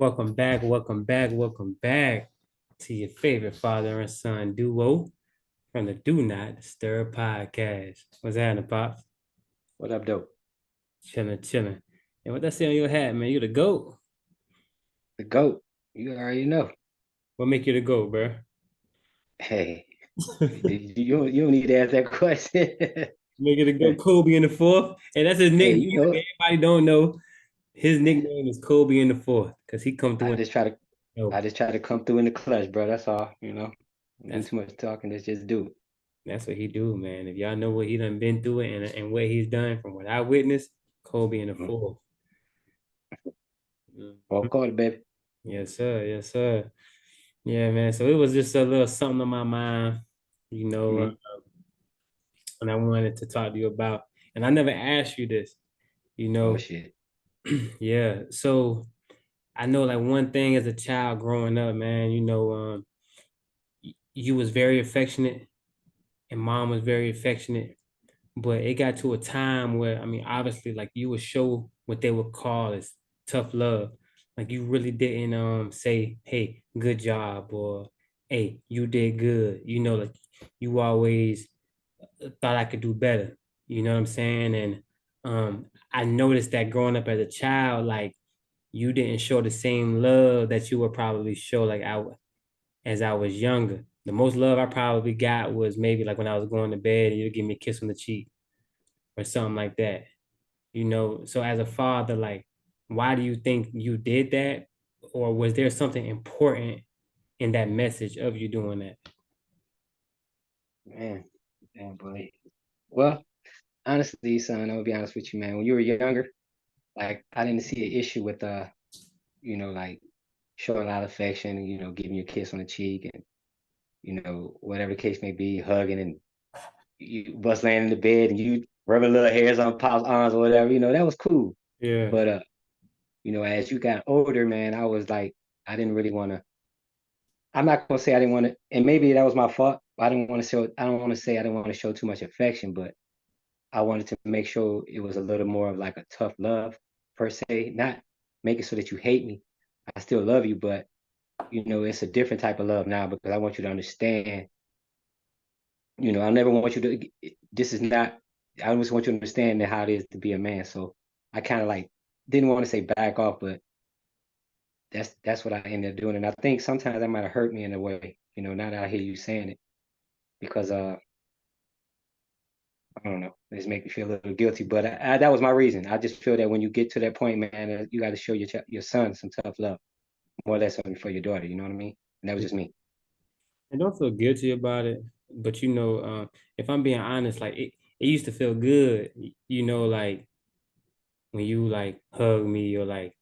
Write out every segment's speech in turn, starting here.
welcome back to your favorite father and son duo from the Do Not Disturb podcast. What's happening, Pops? What up, though? Chilling, chilling. And what that say on your hat, man? You the GOAT. The GOAT. You already know. What make you the GOAT, bro? Hey, you don't need to ask that question. Make it the GOAT Kobe in the fourth. And that's his Hey, nickname. you know it. Everybody don't know. His nickname is Kobe in the fourth because he come through I and just try to I no. just try to come through in the clutch, bro. That's all. Don't do That's too much talking. Just do it. that's what he do, man. If y'all know what he done been through and what he's done from what I witnessed, Kobe in the Mhm. fourth. Mhm. Walk on it, baby. Yes, sir. Yes, sir. Yeah, man. So it was just a little something on my mind, you know, Hmm. and I wanted to talk to you about. And I never asked you this, you Oh know. shit. Yeah. So I know, like one thing as a child growing up, man, you was very affectionate, and mom was very affectionate. But it got to a time where, I mean, obviously, like you would show what they would call as tough love. Like you really didn't say, "Hey, good job," or "Hey, you did good." Like you always thought I could do better. You know what I'm saying? And I noticed that growing up as a child, like you didn't show the same love that you would probably show like as I was younger. The most love I probably got was maybe like when I was going to bed and you'd give me a kiss on the cheek or something like that. So as a father, like, why do you think you did that? Or was there something important in that message of you doing that? Man, damn boy. Well, honestly, son, I'm gonna be honest with you, man. When you were younger, like I didn't see an issue with like showing a lot of affection, and giving you a kiss on the cheek and whatever the case may be, hugging and you bust laying in the bed and you rubbing little hairs on Pop's arms or whatever, that was cool. Yeah. But as you got older, man, I was like, I didn't really want to. I'm not gonna say I didn't want to, and maybe that was my fault. I didn't want to show. I don't want to say I didn't want to show too much affection, but I wanted to make sure it was a little more of like a tough love per se, not make it so that you hate me. I still love you, but it's a different type of love now because I want you to understand. I never want you to. This is not. I just want you to understand how it is to be a man. So I kind of like didn't want to say back off, but that's what I ended up doing. And I think sometimes that might have hurt me in a way, now that I hear you saying it, because I don't know, it just make me feel a little guilty. But that was my reason. I just feel that when you get to that point, man, you got to show your son some tough love, more or less for your daughter. You know what I mean? And that was just me. And don't feel guilty about it. But if I'm being honest, like it used to feel good, like when you like hug me or like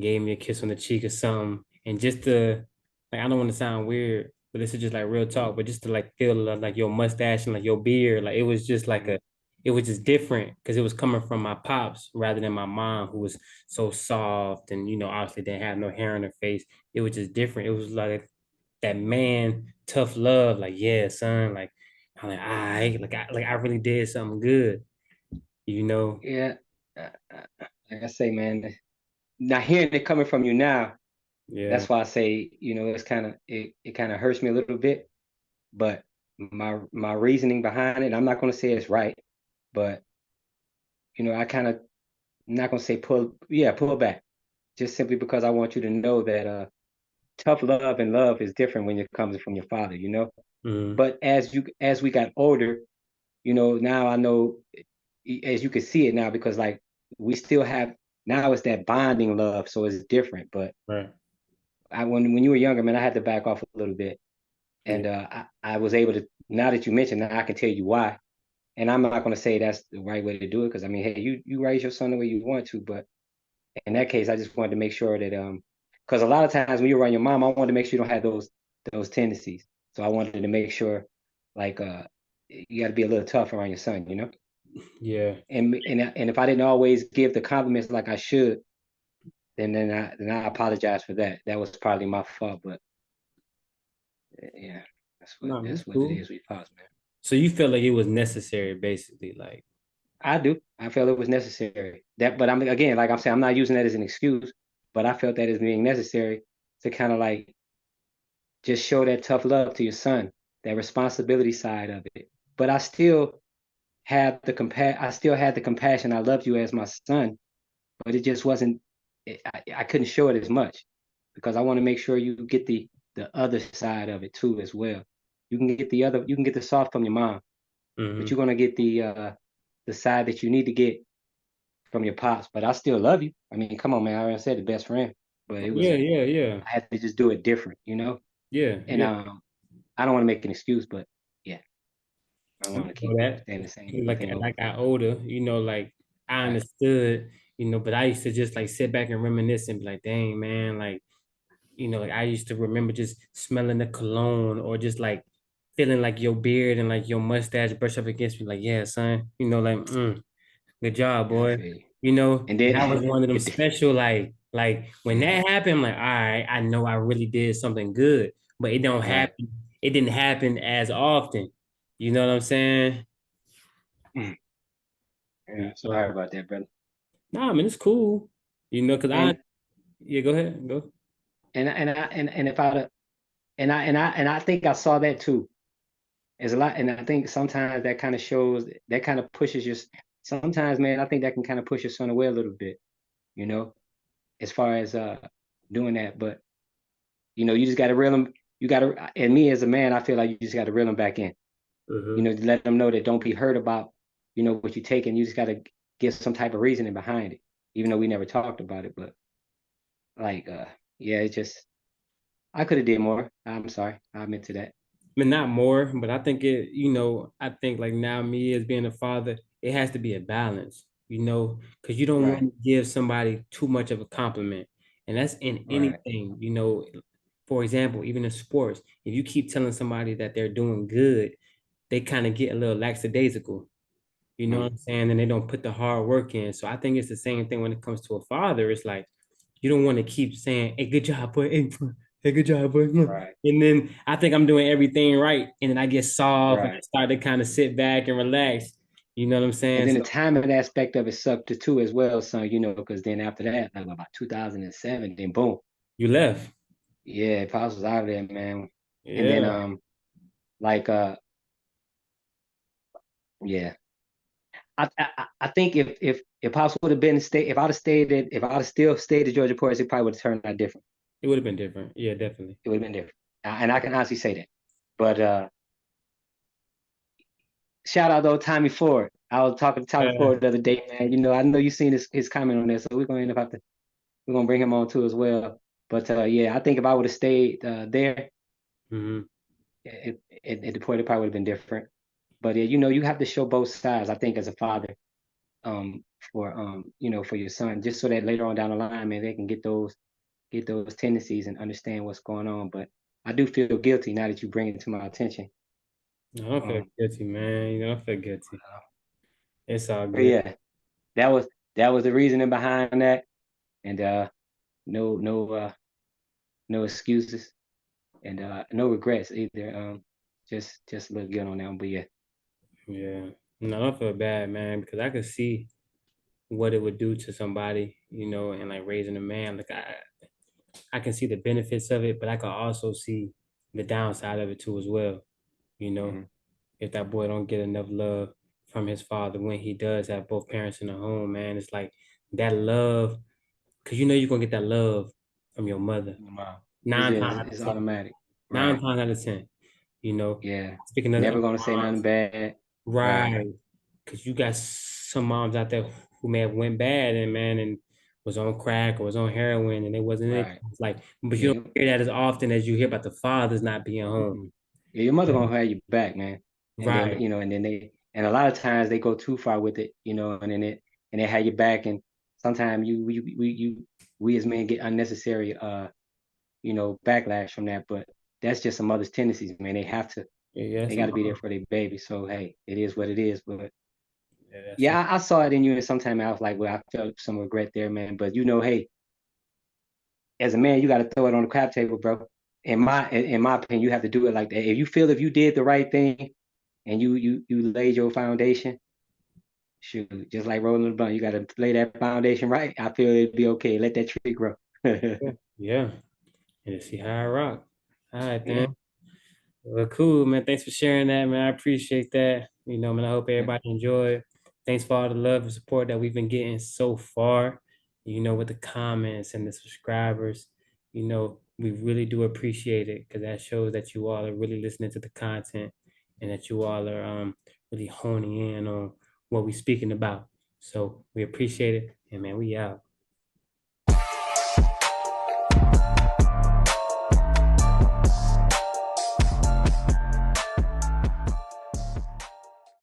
gave me a kiss on the cheek or something. And just to like I don't want to sound weird, but this is just like real talk, but just to like feel like your mustache and like your beard, like it was just like Mhm. it was just different because it was coming from my pops rather than my mom who was so soft and obviously didn't have no hair on her face. It was just different. It was like that man tough love, like yeah, son, like I'm like I really did something good, you know. Yeah, like I say, man. Now hearing it coming from you now, Yeah, that's why I say, it kind of hurts me a little bit. But my reasoning behind it, I'm not going to say it's right, but I kind of not going to say pull back, just simply because I want you to know that tough love and love is different when it comes from your father. mm, But as we got older, now I know, as you can see it now, because like we still have, now it's that bonding love, so it's different. But right, when you were younger, man, I had to back off a little bit, yeah, and I was able to. Now that you mentioned that, I can tell you why. And I'm not going to say that's the right way to do it, because I mean, hey, you raise your son the way you want to, but in that case, I just wanted to make sure that because a lot of times when you're around your mom, I wanted to make sure you don't have those tendencies. So I wanted to make sure, like, you got to be a little tough around your son. yeah. And if I didn't always give the compliments like I should, then I apologize for that. That was probably my fault, but yeah, that's what No, that's that's what it cool. is with pops, man. So you felt like it was necessary, basically, like, I do. I felt it was necessary. But I'm again, like I'm saying, I'm not using that as an excuse. but I felt that as being necessary to kind of like just show that tough love to your son, that responsibility side of it. But I still had the compassion. I loved you as my son, but it just wasn't. I couldn't show it as much because I want to make sure you get the other side of it too as well. You can get the soft from your mom, but Hmm. you're gonna get the side that you need to get from your pops. But I still love you. I mean, come on, man. I already said the best friend, but it was Yeah, yeah, yeah, I had to just do it different, yeah, And yeah. I don't want to make an excuse, but yeah, I don't I want to know keep that. saying the same Like thing as over I and over. got older, like I Right, understood, but I used to just like sit back and reminisce and be like, dang man, like like I used to remember just smelling the cologne or just like feeling like your beard and like your mustache brush up against me, like, yeah, son, like, good job, yeah, I boy. feel you. And And then, that was one of them it, special, like when yeah, that happened, I'm like, all right, I know I really did something good, but it don't right. happen. It didn't happen as often. You know what I'm saying? Mm. Yeah, You sorry know, about that, brother. nah, I mean, it's cool. Cause And yeah, go ahead, go. and if I and I think I saw that too. There's a lot, and I think sometimes that kind of shows that kind of pushes your. Sometimes, man, I think that can kind of push your son away a little bit, you know, as far as doing that. But you just got to reel them. You got to, and me as a man, I feel like you just got to reel them back in. Hmm. To let them know that don't be hurt about, what you take, and you just got to get some type of reasoning behind it, even though we never talked about it. But like, yeah, it's just I could have did more. I'm sorry, I admit to that. I mean, not more, but I think I think like now me as being a father, it has to be a balance, because you don't want Right, to give somebody too much of a compliment. And that's in right, anything, for example, even in sports, if you keep telling somebody that they're doing good, they kind of get a little lackadaisical. You know what mm, I'm saying? And they don't put the hard work in. So I think it's the same thing when it comes to a father. It's like you don't want to keep saying, "Hey, good job, boy. Hey, good job, boy." right, And then I think I'm doing everything right, and then I get soft and I right. start to kind of sit back and relax. You know what I'm And saying? then the So timing aspect of it sucked too as well, son. Because then after that, like about 2007, then boom, you left. yeah, Pops was out of there, man. And then Yeah, like yeah, I think if Pops would have been stay, if I'd have still stayed at Georgia Ports, it probably would have turned out different. it would have been different. Yeah, definitely. It would have been different, and I can honestly say that. But shout out though Tommy Ford. I was talking to Tommy Yeah. Ford the other day, man. I know you seen his comment on this, so we're gonna end up have to we're gonna bring him on too as well. But yeah, I think if I would have stayed there Hmm. at the point, it probably would have been different. But yeah, you have to show both sides. I think as a father, um, for your son, just so that later on down the line, man, they can get those tendencies and understand what's going on. But I do feel guilty now that you bring it to my attention. I don't feel Um, guilty, man. I feel guilty. It's all but good. yeah, that was the reasoning behind that, and no excuses and no regrets either. Just look good on that. But yeah, Yeah. No, I don't feel bad, man, because I could see what it would do to somebody, and like raising a man. Like I can see the benefits of it, but I can also see the downside of it too as well. You know, hmm if that boy don't get enough love from his father when he does have both parents in the home, man, it's like that love, because you're gonna get that love from your mother wow, nine times out of it's ten. automatic, Nine right? times out of ten. You know, Yeah, speaking of never gonna say moms, nothing bad, right? right? Because you got some moms out there who may have went bad and man and was on crack or was on heroin and it wasn't it. Right. It's like, but you Yeah, don't hear that as often as you hear about the fathers not being home. mm-mm. Yeah, your mother gonna have you back, man. And then Right. and a lot of times they go too far with it, and they have you back, and sometimes we as men get unnecessary backlash from that, but that's just a mother's tendencies, man. Yeah, They that's got a to be there mom. for their baby. So hey, it is what it is. But Yeah, that's a yeah, I saw it in you, and sometimes I was like, well, I felt some regret there, man. But hey, as a man, you got to throw it on the crap table, bro. In my opinion, you have to do it like that. If you did the right thing and you laid your foundation, shoot, just like rolling the blunt, you got to lay that foundation right. I feel it'd be okay. Let that tree grow. Yeah. Yeah. And to see how I rock. All right, then. Yeah, Well, cool, man. Thanks for sharing that, man. I appreciate that. Man, I hope yeah, everybody enjoyed. Thanks for all the love and support that we've been getting so far, with the comments and the subscribers. We really do appreciate it because that shows that you all are really listening to the content and that you all are really honing in on what we're speaking about. So we appreciate it. And man, we out.